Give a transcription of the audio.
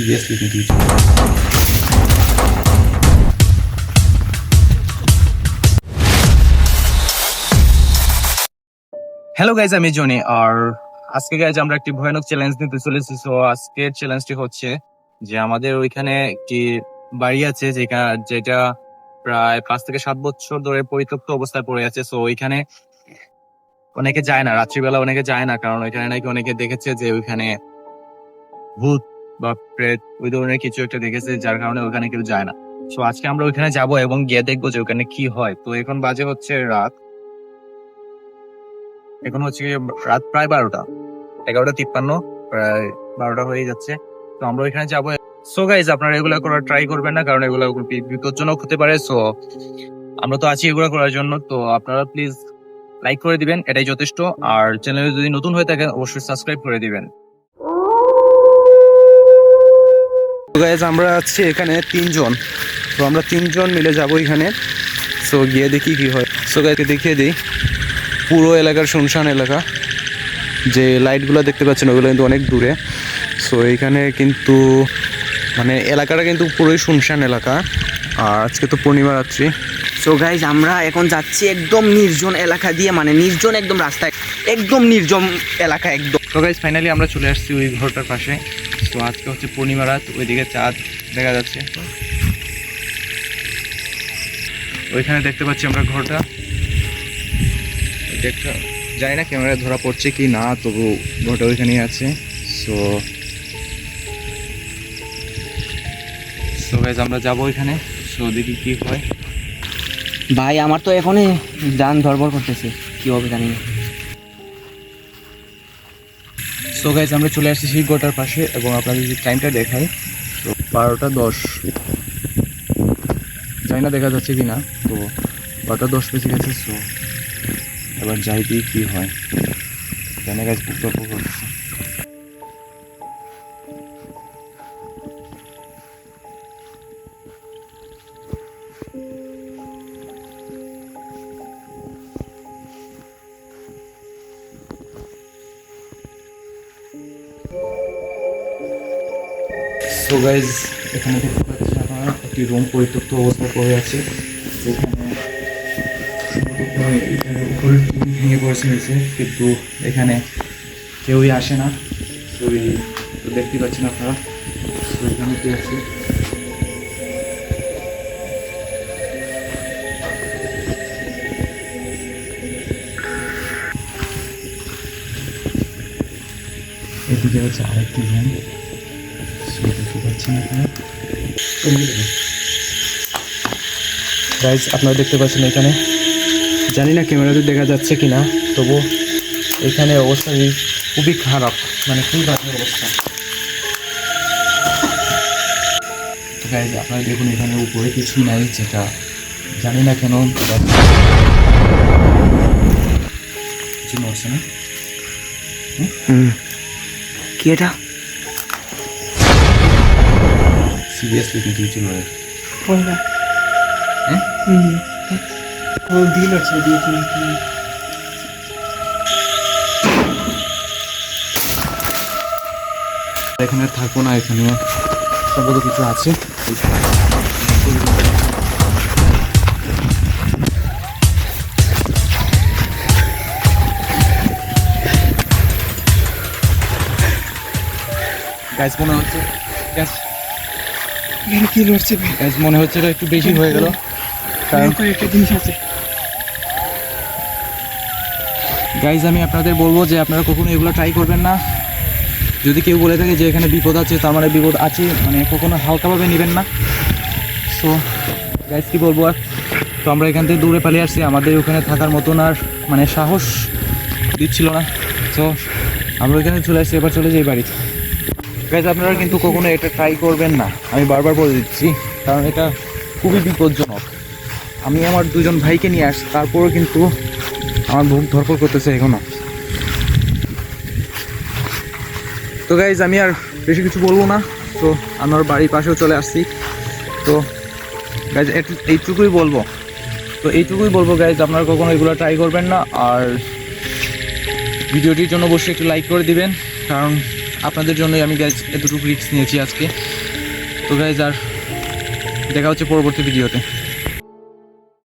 Seriously কিন্তু hello guys, আমি Johnny. আর আজকে গাইজ আমরা একটি ভয়ানক চ্যালেঞ্জ নিতে চলেছি। সো আজকের চ্যালেঞ্জটি হচ্ছে যে আমাদের ওইখানে একটি বাড়ি আছে যেটা প্রায় 5 থেকে 7 বছর ধরে পরিত্যক্ত অবস্থায় পড়ে আছে। সো ওইখানে অনেকে যায় না, রাত্রিবেলা অনেকে যায় না, কারণ ওইখানে নাকি অনেকে দেখেছে যে ওইখানে ভূত বা প্রেত ওই ধরনের কিছু একটা দেখেছে, যার কারণে ওইখানে কেউ যায় না। সো আজকে আমরা ওইখানে যাব এবং গিয়ে দেখবো যে ওখানে কি হয়। তো এখন বাজে হচ্ছে রাত প্রায় 11:53, প্রায় 12টা হয়ে যাচ্ছে। তো আমরা ওইখানে যাবো। সো গাইজ, আপনারা এগুলো করার ট্রাই করবেন না, কারণ এগুলো বিপজ্জনক হতে পারে। সো আমরা তো আছি এগুলো করার জন্য। তো আপনারা প্লিজ লাইক করে দিবেন, এটাই যথেষ্ট। আর চ্যানেলে যদি নতুন হয়ে থাকেন অবশ্যই সাবস্ক্রাইব করে দিবেন। গাইজ, আমরা আছি এখানে 3 জন। তো আমরা 3 জন মিলে যাবো এখানে। সো গিয়ে দেখি কি হয়। সো গাইজকে দেখিয়ে দিই, পুরো এলাকার শুনশান এলাকা। যে লাইটগুলো দেখতে পাচ্ছেন ওগুলো কিন্তু অনেক দূরে। সো এইখানে কিন্তু মানে এলাকাটা কিন্তু পুরোই শুনশান এলাকা। আর আজকে তো পূর্ণিমা রাত্রি। সো গাইজ, আমরা এখন যাচ্ছি একদম নির্জন এলাকা দিয়ে, মানে নির্জন একদম রাস্তায়, একদম নির্জন এলাকা একদম। তো গাইজ, ফাইনালি আমরা চলে আসছি ওই ঘরটার পাশে। তো আজকে হচ্ছে পূর্ণিমা রাত, ওইদিকে চাঁদ দেখা যাচ্ছে। ওইখানে দেখতে পাচ্ছি আমরা ঘরটা। জানি না ক্যামেরায় ধরা পড়ছে কি না, তবু ঘরটা ওইখানেই আছে। সো গাইজ, আমরা যাবো ওইখানে। সো দেখি কি হয়। ভাই, আমার তো এখনই জান ধরবর করতেছে, কি হবে জানি না। সো গাইজ, আমরা চলে আসছি সেই ঘরটার পাশে এবং আপনাদের যদি টাইমটা দেখাই, তো 12টা 10। জানি না দেখা যাচ্ছে কি না, তো 12টা 10 বেজে গেছে। সো এবার যাই দিই কি হয়। কেন গাছ বুক করতেছে। সো গাইজ, এখানে দেখতে পাচ্ছেন আপনারা একটি রুম পরিত্যক্ত অবস্থায় পড়ে আছে। এখানে উপরে ভেঙে পড়েছে নিচে, কিন্তু এখানে কেউই আসে না। তো দেখতে পাচ্ছেন আপনারা। তো এখানে কি আছে, এদিকে হচ্ছে আরেকটি রুম। দেখতে পাচ্ছেন আপনারা। গাইজ, আপনারা দেখতে পাচ্ছেন এখানে, জানি না ক্যামেরাতে দেখা যাচ্ছে কিনা, তবু এখানে অবস্থা খুবই খারাপ, মানে খুবই বাজে অবস্থা। গাইজ, আপনারা দেখুন এখানে উপরে কিছু নাই, যেটা জানি না কেন কিছু নড়ছে না। কি এটা? সিরিয়াসলি কিন্তু কিছু নয়। এখানে থাকবো না, এখানে সম্ভবত কিছু আছে। গাইজ, মনে হচ্ছে কি লড়ছে? গাইজ, মনে হচ্ছে এটা একটু বেশি হয়ে গেল, কারণ একটা জিনিস আছে। গাইজ, আমি আপনাদের বলবো যে আপনারা কখনো এগুলো ট্রাই করবেন না। যদি কেউ বলে থাকে যে এখানে বিপদ আছে, তার মানে বিপদ আছে, মানে কখনো হালকাভাবে নেবেন না। সো গাইজ, কি বলবো আর। তো আমরা এখান থেকে দূরে পালিয়ে আসছি, আমাদের ওখানে থাকার মতন আর মানে সাহস দিচ্ছিল না। সো আমরা ওইখানে চলে আসছি, এবার চলে যাই বাড়িতে। গাইজ, আপনারা কিন্তু কখনো এটা ট্রাই করবেন না, আমি বারবার বলে দিচ্ছি, কারণ এটা খুবই বিপজ্জনক। আমি আমার 2জন ভাইকে নিয়ে আসছি, তারপরেও কিন্তু আমার বুক ধরপড় করতেছে এখনো। তো গাইজ, আমি আর বেশি কিছু বলবো না। তো আমার বাড়ির পাশেও চলে আসছি। তো গাইজ, এইটুকুই বলবো গাইজ, আপনারা কখনো এগুলো ট্রাই করবেন না। আর ভিডিওটির জন্য অবশ্যই একটু লাইক করে দিবেন, কারণ আপনাদের জন্যই আমি গাইজ এতটুকু রিস্ক নিয়েছি আজকে। তো গাইজ আর দেখা হচ্ছে পরবর্তী ভিডিওতে।